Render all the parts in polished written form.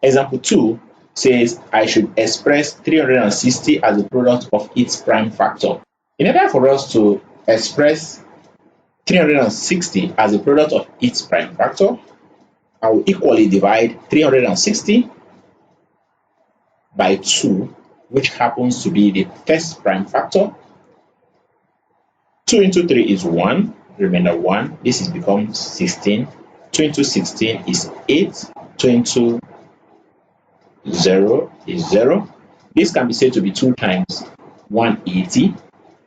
Example 2 says I should express 360 as the product of its prime factor. In order for us to express 360 as a product of its prime factor, I will equally divide 360 by 2, which happens to be the first prime factor. 2 into 3 is 1, remainder 1. This becomes 16. 2 into 16 is 8. 2 into 0 is 0. This can be said to be 2 times 180,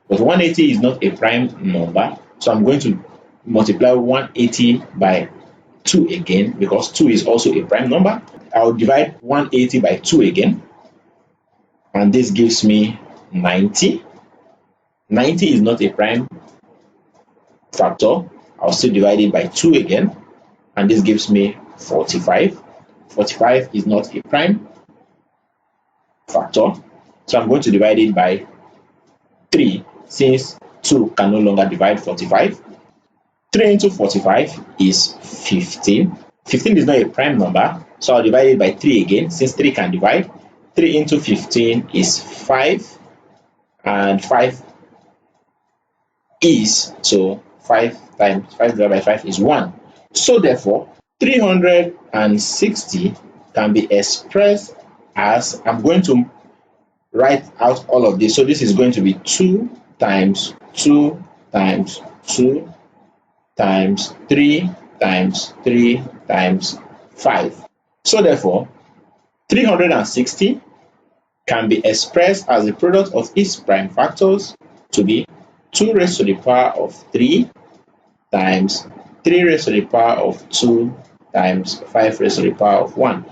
but 180 is not a prime number, so I'm going to multiply 180 by 2 again, because 2 is also a prime number. I'll divide 180 by 2 again, and this gives me 90. 90 is not a prime factor. I'll still divide it by 2 again, and this gives me 45. 45 is not a prime factor, so I'm going to divide it by 3, since 2 can no longer divide 45. 3 into 45 is 15. 15 is not a prime number, so I'll divide it by 3 again, since 3 can divide. 3 into 15 is 5, and 5 is, so 5 times 5 divided by 5 is 1. So therefore, 360 can be expressed as, I'm going to write out all of this. So this is going to be 2 times 2 times 2 times 3 times 3 times 5. So therefore, 360 can be expressed as the product of its prime factors to be 2 raised to the power of 3 times 3 raised to the power of 2 times 5 raised to the power of 1,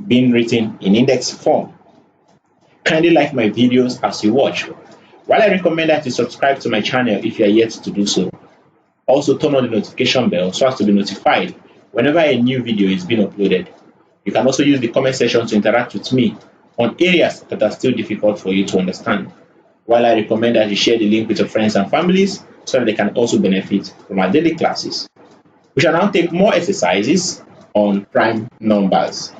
being written in index form. Kindly like my videos as you watch. While I recommend that you subscribe to my channel if you are yet to do so, also turn on the notification bell so as to be notified whenever a new video is being uploaded. You can also use the comment section to interact with me on areas that are still difficult for you to understand. While I recommend that you share the link with your friends and families so that they can also benefit from our daily classes. We shall now take more exercises on prime numbers.